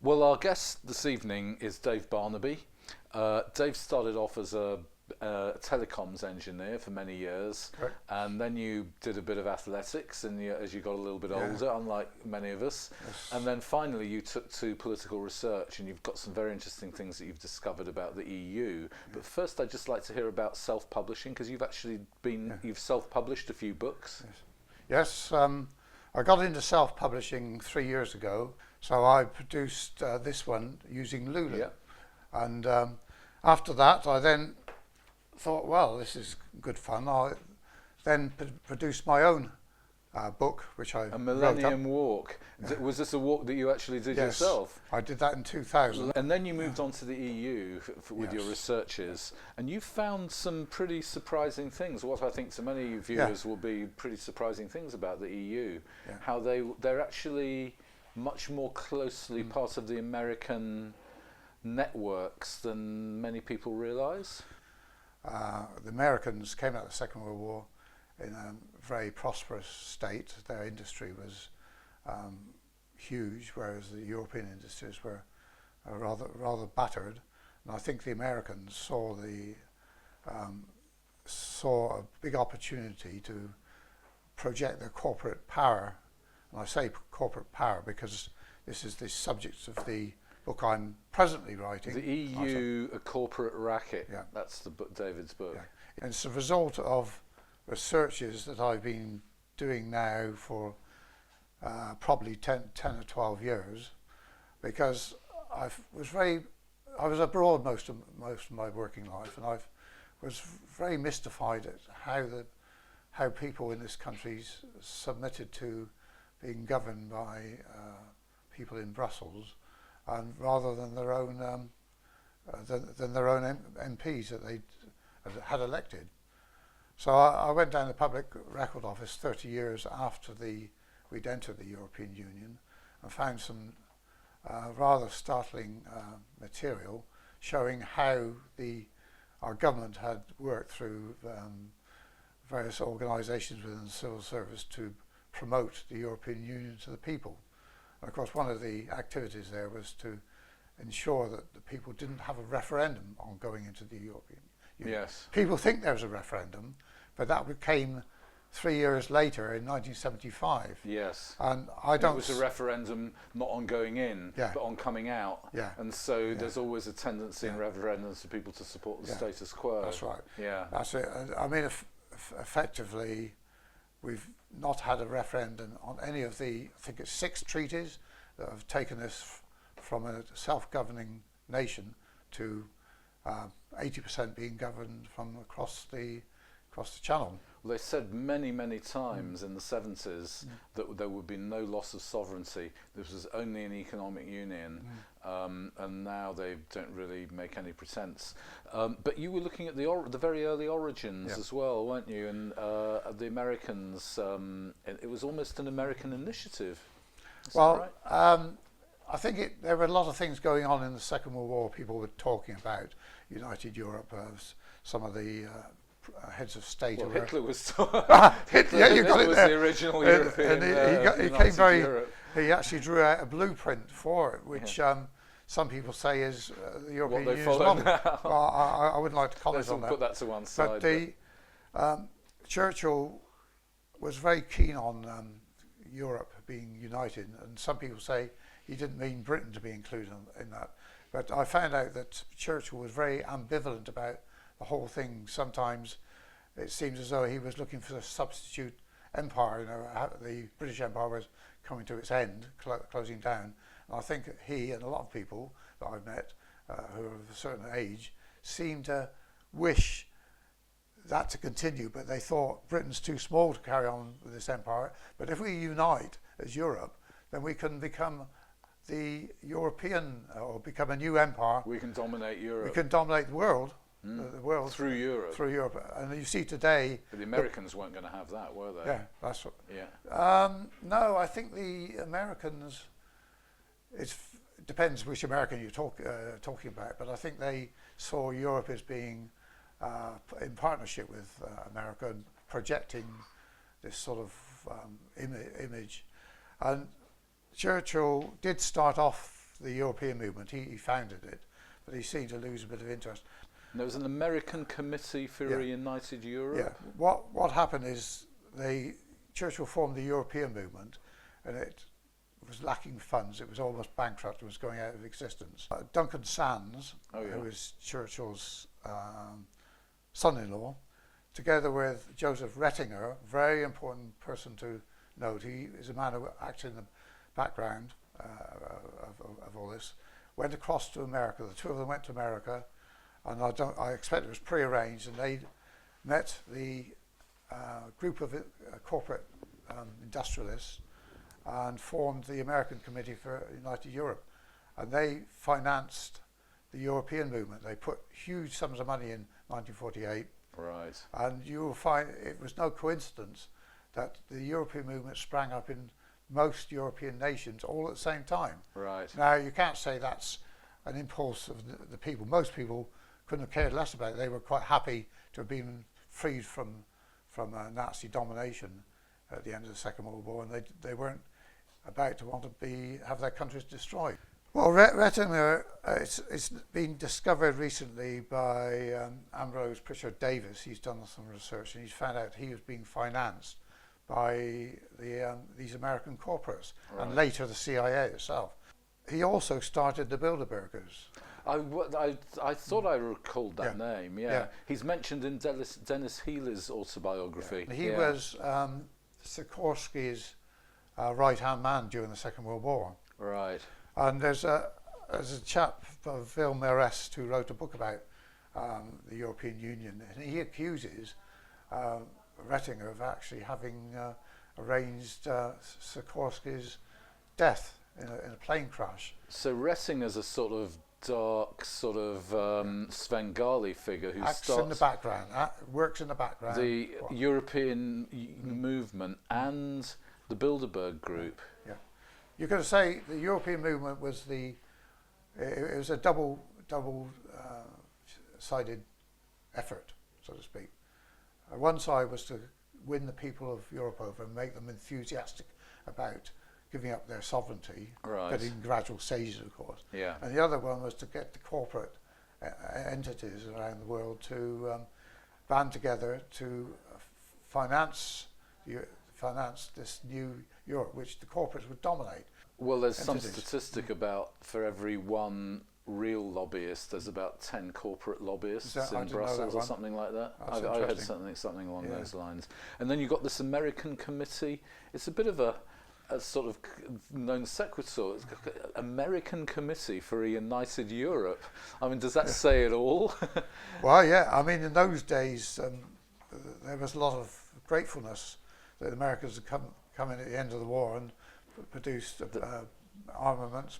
Well, our guest this evening is Dave Barnaby. Dave started off as a telecoms engineer for many years, Correct. and then you did a bit of athletics and as you got a little bit older, unlike many of us. Yes. And then finally you took to political research, and you've got some very interesting things that you've discovered about the EU. But first I'd just like to hear about self-publishing, because you've actually you've self-published a few books. Yes, I got into self-publishing 3 years ago, so I produced this one using Lulu. Yeah. And after that I then thought, well, this is good fun. I then produced my own book, which I A Millennium wrote Walk. Was this a walk that you actually did yourself? I did that in 2000. And then you moved on to the EU with your researches, and you found some pretty surprising things. What I think to many viewers will be pretty surprising things about the EU. Yeah. How they're actually much more closely part of the American networks than many people realise. The Americans came out of the Second World War in a very prosperous state. Their industry was huge, whereas the European industries were rather battered. And I think the Americans saw a big opportunity to project their corporate power. And I say corporate power because this is the subject of the book I'm presently writing. The EU, a corporate racket. Yeah. That's the book, David's book. Yeah. And it's a result of researches that I've been doing now for probably 10 or 12 years, because I was abroad most of my working life, and I was very mystified at how people in this country submitted to being governed by people in Brussels, and rather than their own MPs that they had elected. So I went down the Public Record Office 30 years after we'd entered the European Union, and found some rather startling material showing how our government had worked through various organisations within the civil service to promote the European Union to the people. And of course, one of the activities there was to ensure that the people didn't have a referendum on going into the European Union. Yes. People think there was a referendum, but that came 3 years later in 1975. Yes. And I don't. It was a referendum not on going in, but on coming out. Yeah. And so there's always a tendency in referendums for people to support the status quo. That's right. Yeah. That's it. I mean, effectively, we've not had a referendum on any of I think it's 6 treaties that have taken us from a self-governing nation to 80% being governed from across the channel. Well, they said many, many times in the 70s that there would be no loss of sovereignty. This was only an economic union, and now they don't really make any pretense. But you were looking at the very early origins as well, weren't you? And the Americans, it was almost an American initiative. Is that right? I think there were a lot of things going on in the Second World War. People were talking about United Europe. Some of the heads of state. Well, Hitler was. Hitler was the original European. And he came very. Europe. He actually drew out a blueprint for it, which some people say is the European Union's model. Well, I wouldn't like to comment on that. Put that to one side. But Churchill was very keen on Europe being united, and some people say he didn't mean Britain to be included in that. But I found out that Churchill was very ambivalent about the whole thing. Sometimes it seems as though he was looking for a substitute empire. The British Empire was coming to its end, closing down. And I think he and a lot of people that I've met who are of a certain age seem to wish that to continue, but they thought Britain's too small to carry on with this empire. But if we unite as Europe, then we can become the European, or become a new empire. We can dominate Europe. We can dominate the world. The world through Europe. Through Europe, and you see today. But the Americans weren't going to have that, were they? Yeah, that's what. Yeah. No, I think the Americans. It depends which American you're talking about, but I think they saw Europe as being in partnership with America and projecting this sort of image. And Churchill did start off the European movement. He founded it, but he seemed to lose a bit of interest. And there was an American Committee for a United Europe. Yeah. What happened is Churchill formed the European movement, and it was lacking funds. It was almost bankrupt. It was going out of existence. Duncan Sands, who was Churchill's son-in-law, together with Joseph Retinger, very important person to note. He is a man who acted in the background of all this. Went across to America. The two of them went to America, and I expect it was pre-arranged, and they met the group of corporate industrialists and formed the American Committee for United Europe, and they financed the European movement. They put huge sums of money in 1948. Right. And you will find it was no coincidence that the European movement sprang up in most European nations all at the same time. Right. Now, you can't say that's an impulse of the people. Most people couldn't have cared less about it. They were quite happy to have been freed from Nazi domination at the end of the Second World War, and they weren't about to want to have their countries destroyed. Well, Retinger, it's been discovered recently by Ambrose Pritchard Davis. He's done some research, and he's found out he was being financed by these American corporates, and later the CIA itself. He also started the Bilderbergers. I thought I recalled that name. Yeah. He's mentioned in Dennis Healy's autobiography. Yeah. He was Sikorsky's right-hand man during the Second World War. Right. And there's a chap, Phil Merest, who wrote a book about the European Union, and he accuses Retinger of actually having arranged Sikorsky's death in a plane crash. So Retinger's a sort of dark, sort of Svengali figure who acts in the background, works in the background. The European movement and the Bilderberg group. Yeah. You could say the European movement was it was a double sided effort, so to speak. One side was to win the people of Europe over and make them enthusiastic about giving up their sovereignty, but in gradual stages, of course. Yeah. And the other one was to get the corporate entities around the world to band together to finance this new Europe, which the corporates would dominate. Well, there's some statistic about for every one real lobbyist, there's about 10 corporate lobbyists in Brussels or something like that. I heard something along those lines. And then you've got this American Committee. It's a bit of a sort of non sequitur. American Committee for a United Europe. I mean, does that say it all? Well, yeah. I mean, in those days, there was a lot of gratefulness that the Americans had come in at the end of the war and produced armaments.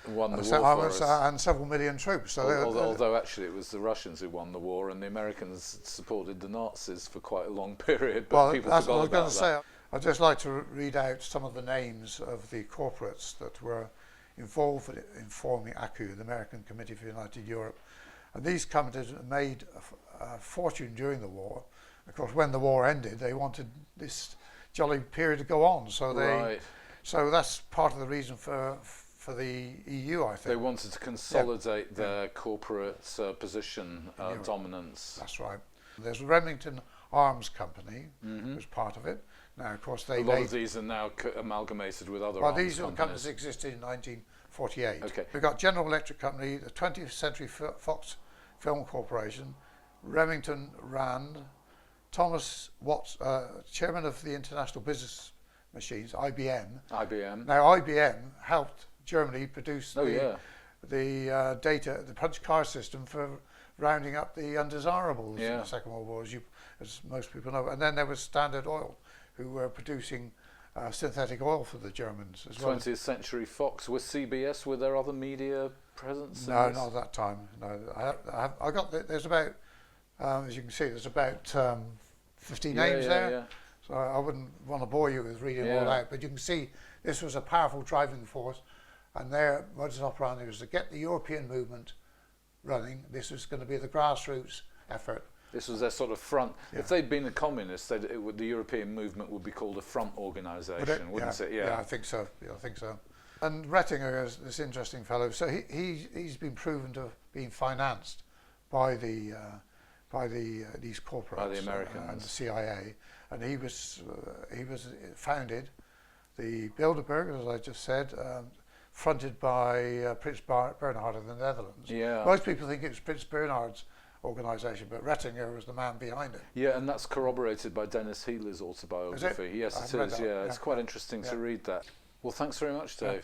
Won the war for us. And several million troops. So although actually it was the Russians who won the war, and the Americans supported the Nazis for quite a long period. But people that's forgot what I was about going to say. I'd just like to read out some of the names of the corporates that were involved in forming ACU, the American Committee for United Europe. And these companies made a fortune during the war. Of course, when the war ended, they wanted this jolly period to go on. So so that's part of the reason for the EU, I think. They wanted to consolidate their corporate position, dominance. That's right. There's Remington Arms Company, was part of it. Now, of course, a lot of these are now amalgamated with other arms these companies existed in 1948. Okay. We've got General Electric Company, the 20th Century Fox Film Corporation, Remington Rand, Thomas Watts, chairman of the International Business Machines, IBM. Now, IBM helped Germany produce the data, the punch card system for rounding up the undesirables in the Second World War, as most people know. And then there was Standard Oil, who were producing synthetic oil for the Germans as well. 20th Century Fox. Was CBS, were there other media presence? No, not at that time. No, I got there's about, as you can see, there's about 15 names there. Yeah. So I wouldn't want to bore you with reading all out, but you can see this was a powerful driving force, and their modus operandi was to get the European movement running. This was going to be the grassroots effort. This was their sort of front. Yeah. If they'd been a communist, the European movement would be called a front organisation, wouldn't it? Yeah, I think so. And Retinger is this interesting fellow. So he's been proven to have been financed by these corporates, by the Americans and the CIA, and he was founded the Bilderberg, as I just said, fronted by Prince Bernhard of the Netherlands. Yeah. Most people think it was Prince Bernhard's organisation, but Retinger was the man behind it. Yeah, and that's corroborated by Dennis Healy's autobiography. Is it? Yes, it is. Yeah, it's quite interesting to read that. Well, thanks very much, Dave. Yeah.